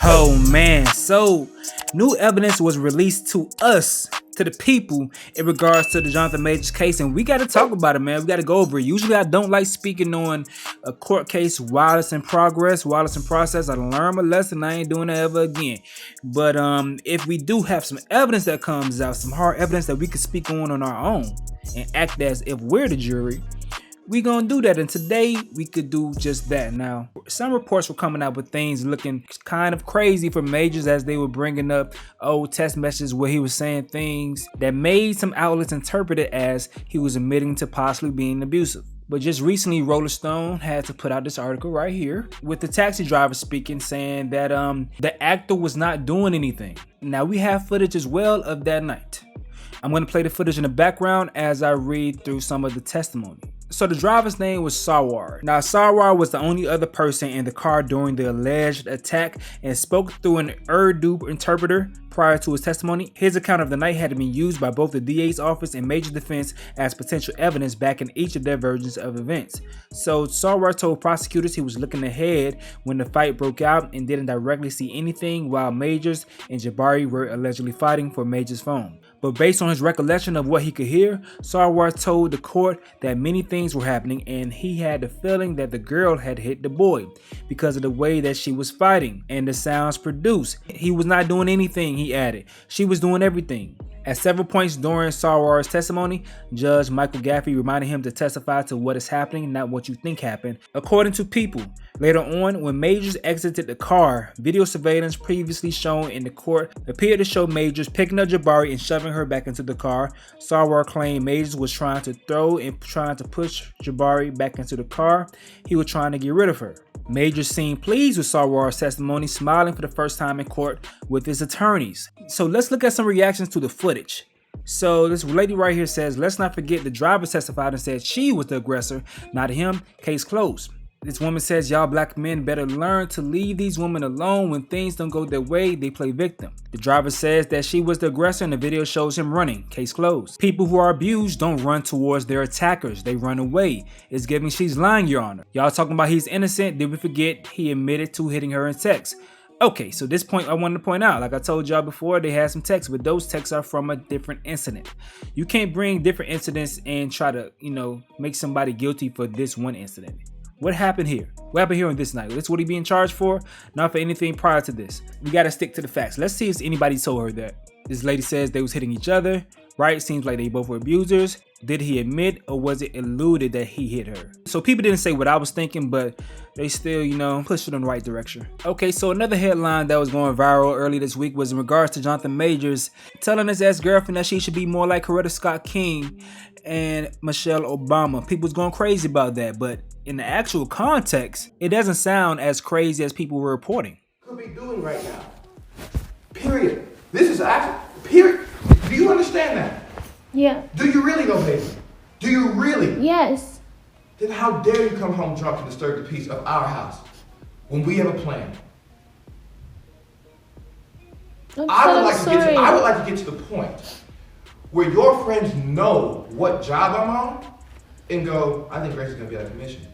Oh man, so new evidence was released to us, to the people, in regards to the Jonathan Majors case, and we got to talk about it, man. We got to go over it. Usually I don't like speaking on a court case while it's in progress, while it's in process. I learned my lesson. I ain't doing it ever again. But if we do have some evidence that comes out, some hard evidence that we could speak on our own and act as if we're the jury, we gonna do that, and today we could do just that. Now, some reports were coming out with things looking kind of crazy for Majors, as they were bringing up old text messages where he was saying things that made some outlets interpret it as he was admitting to possibly being abusive. But just recently, Rolling Stone had to put out this article right here with the taxi driver speaking, saying that the actor was not doing anything. Now, we have footage as well of that night. I'm going to play the footage in the background as I read through some of the testimony. So the driver's name was Sarwar. Now, Sarwar was the only other person in the car during the alleged attack and spoke through an Urdu interpreter prior to his testimony. His account of the night had been used by both the DA's office and Major Defense as potential evidence back in each of their versions of events. So Sarwar told prosecutors he was looking ahead when the fight broke out and didn't directly see anything while Majors and Jabari were allegedly fighting for Majors' phone. But based on his recollection of what he could hear, Sarwar told the court that many things were happening and he had the feeling that the girl had hit the boy because of the way that she was fighting and the sounds produced. He was not doing anything, he added. She was doing everything. At several points during Sarwar's testimony, Judge Michael Gaffey reminded him to testify to what is happening, not what you think happened. According to People, later on, when Majors exited the car, video surveillance previously shown in the court appeared to show Majors picking up Jabari and shoving her back into the car. Sarwar claimed Majors was trying to throw and trying to push Jabari back into the car. He was trying to get rid of her. Majors seemed pleased with Sarwar's testimony, smiling for the first time in court with his attorneys. So let's look at some reactions to the footage. So this lady right here says, let's not forget the driver testified and said she was the aggressor, not him. Case closed. This woman says, y'all black men better learn to leave these women alone. When things don't go their way, they play victim. The driver says that she was the aggressor and the video shows him running. Case closed. People who are abused don't run towards their attackers. They run away. It's giving she's lying, Your Honor. Y'all talking about he's innocent. Did we forget he admitted to hitting her in text? Okay, so this point I wanted to point out, like I told y'all before, they had some texts, but those texts are from a different incident. You can't bring different incidents and try to, make somebody guilty for this one incident. What happened here? What happened here on this night? This what he being charged for? Not for anything prior to this. We got to stick to the facts. Let's see if anybody told her that. This lady says they was hitting each other, right? Seems like they both were abusers. Did he admit, or was it alluded that he hit her? So people didn't say what I was thinking, but they still, pushed it in the right direction. Okay, so another headline that was going viral early this week was in regards to Jonathan Majors telling his ex-girlfriend that she should be more like Coretta Scott King and Michelle Obama. People's going crazy about that, but in the actual context, it doesn't sound as crazy as people were reporting. Could be doing right now. Period. This is actually, period. Do you understand that? Yeah. Do you really know, baby? Do you really? Yes. Then how dare you come home drunk and disturb the peace of our house when we have a plan? I would like to get to the point where your friends know what job I'm on and go, I think Grace is gonna be out of commission.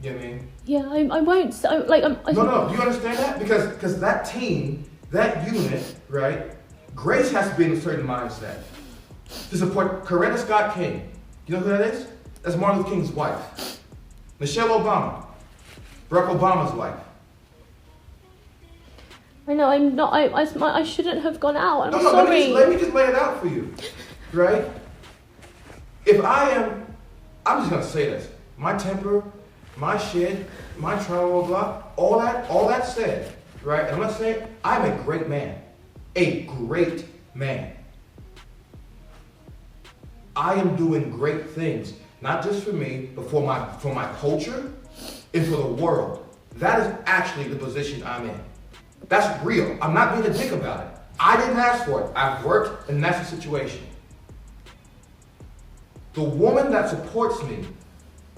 You know what I mean? Yeah, I won't. No. Do you understand that? Because that team, that unit, right? Grace has to be in a certain mindset to support Coretta Scott King. You know who that is? That's Martin Luther King's wife. Michelle Obama, Barack Obama's wife. I know. I'm not. I shouldn't have gone out. I'm No, sorry. let me just lay it out for you, right? If I'm just gonna say this. My temper, my shit, my trauma, blah, all that said, right? And let's say I'm a great man. A great man. I am doing great things, not just for me, but for my culture and for the world. That is actually the position I'm in. That's real. I'm not being a dick about it. I didn't ask for it. I've worked, and that's the situation. The woman that supports me,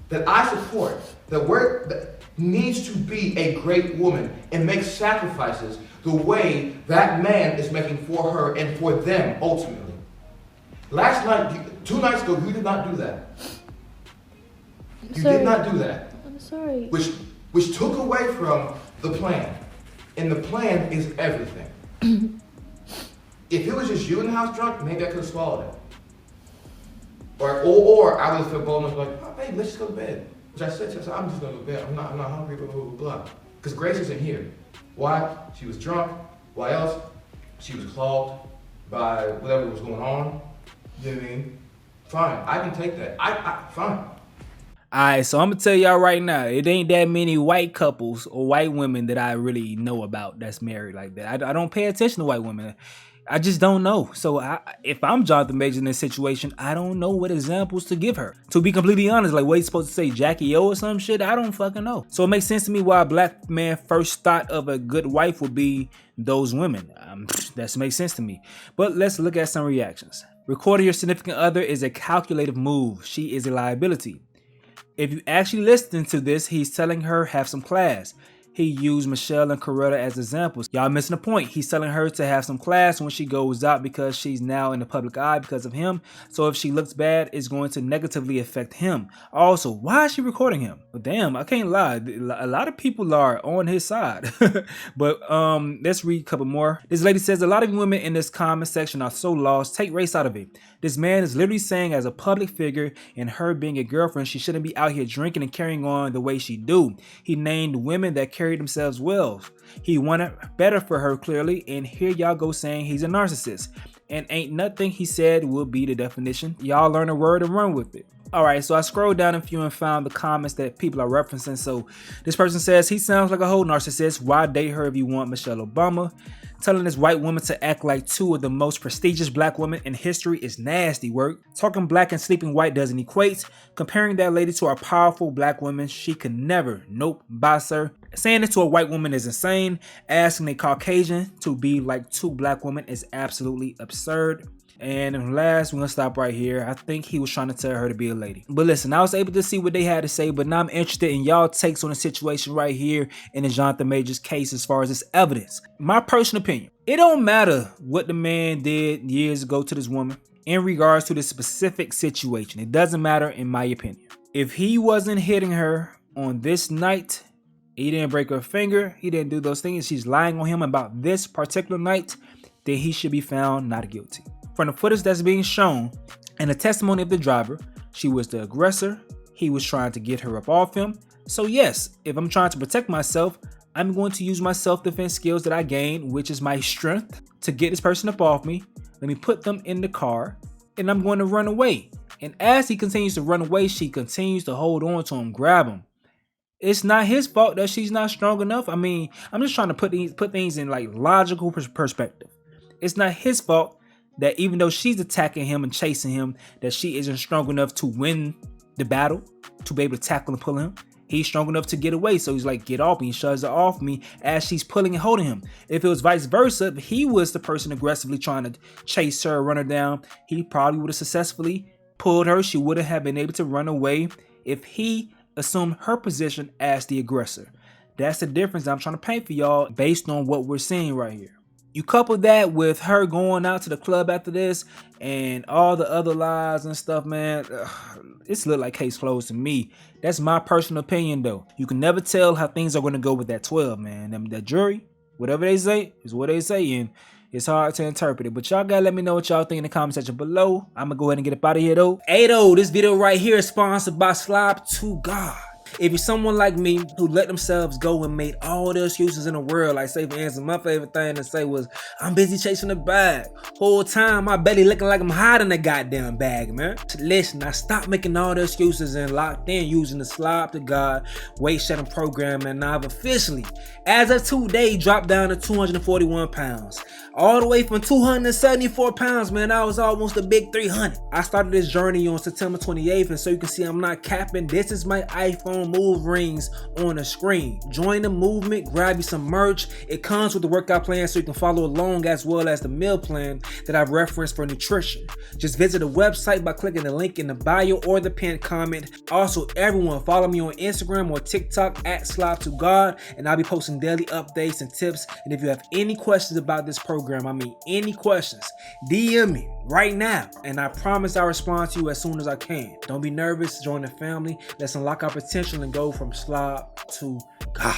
that I support, that needs to be a great woman and make sacrifices the way that man is making for her and for them ultimately. Last night, 2 nights ago, you did not do that. You did not do that. I'm sorry. Which took away from the plan. And the plan is everything. If it was just you in the house drunk, maybe I could have swallowed it. Or I would have felt bold enough like, oh, babe, let's just go to bed. Which I said, I'm just going to go to bed. I'm not hungry, blah, blah, blah, blah. Because Grace isn't here. Why? She was drunk. Why else? She was clogged by whatever was going on. You know what I mean? Fine, I can take that. Fine. Alright, so I'm gonna tell y'all right now, it ain't that many white couples or white women that I really know about that's married like that. I don't pay attention to white women. I just don't know. So if I'm Jonathan Majors in this situation, I don't know what examples to give her. To be completely honest, like what he's supposed to say, Jackie O or some shit, I don't fucking know. So it makes sense to me why a black man first thought of a good wife would be those women. That makes sense to me. But let's look at some reactions. Recording your significant other is a calculated move. She is a liability. If you actually listen to this, he's telling her have some class. He used Michelle and Coretta as examples. Y'all missing the point. He's telling her to have some class when she goes out because she's now in the public eye because of him. So if she looks bad, it's going to negatively affect him. Also, why is she recording him? Well, damn, I can't lie. A lot of people are on his side. But let's read a couple more. This lady says, a lot of women in this comment section are so lost. Take race out of it. This man is literally saying as a public figure and her being a girlfriend, she shouldn't be out here drinking and carrying on the way she do. He named women that carry themselves well. He wanted better for her clearly, and here y'all go saying he's a narcissist. And ain't nothing he said will be the definition. Y'all learn a word and run with it. Alright, so I scrolled down a few and found the comments that people are referencing. So this person says, he sounds like a whole narcissist. Why date her if you want Michelle Obama? Telling this white woman to act like two of the most prestigious black women in history is nasty work. Talking black and sleeping white doesn't equate. Comparing that lady to a powerful black woman, she could never. Nope, bye sir. Saying it to a white woman is insane. Asking a Caucasian to be like two black women is absolutely absurd. And last, we're gonna stop right here. I think he was trying to tell her to be a lady. But listen, I was able to see what they had to say, but now I'm interested in y'all takes on the situation right here in the Jonathan Majors case as far as this evidence. My personal opinion, it don't matter what the man did years ago to this woman in regards to this specific situation. It doesn't matter in my opinion. If he wasn't hitting her on this night, he didn't break her finger, he didn't do those things, she's lying on him about this particular night, then he should be found not guilty. From the footage that's being shown and the testimony of the driver, she was the aggressor. He was trying to get her up off him. So yes, if I'm trying to protect myself, I'm going to use my self-defense skills that I gained, which is my strength, to get this person up off me. Let me put them in the car and I'm going to run away. And as he continues to run away, she continues to hold on to him, grab him. It's not his fault that she's not strong enough. I mean, I'm just trying to put things in like logical perspective. It's not his fault that even though she's attacking him and chasing him, that she isn't strong enough to win the battle, to be able to tackle and pull him. He's strong enough to get away, so he's like, get off me, he shoves her off me as she's pulling and holding him. If it was vice versa, if he was the person aggressively trying to chase her, run her down, he probably would have successfully pulled her. She wouldn't have been able to run away if he assumed her position as the aggressor. That's the difference I'm trying to paint for y'all based on what we're seeing right here. You couple that with her going out to the club after this and all the other lies and stuff, man, it's look like case closed to me. That's my personal opinion, though. You can never tell how things are going to go with that 12, man. That jury, whatever they say is what they say, and it's hard to interpret it. But y'all gotta let me know what y'all think in the comment section below. I'm gonna go ahead and get up out of here, though. Hey, though, this video right here is sponsored by SLOB to God. If you're someone like me who let themselves go and made all the excuses in the world, like say for instance, my favorite thing to say was, I'm busy chasing the bag. Whole time my belly looking like I'm hiding the goddamn bag, man. Listen, I stopped making all the excuses and locked in using the SLOB to God weight shedding program, and I've officially, as of today, dropped down to 241 pounds. All the way from 274 pounds, man, I was almost a big 300. I started this journey on September 28th, and so you can see I'm not capping. This is my iPhone move rings on the screen. Join the movement, grab you some merch. It comes with the workout plan so you can follow along, as well as the meal plan that I've referenced for nutrition. Just visit the website by clicking the link in the bio or the pinned comment. Also, everyone follow me on Instagram or TikTok at SLOB to God, and I'll be posting daily updates and tips. And if you have any questions about this program, I mean any questions, DM me right now, and I promise I'll respond to you as soon as I can. Don't be nervous, join the family. Let's unlock our potential and go from SLOB to God.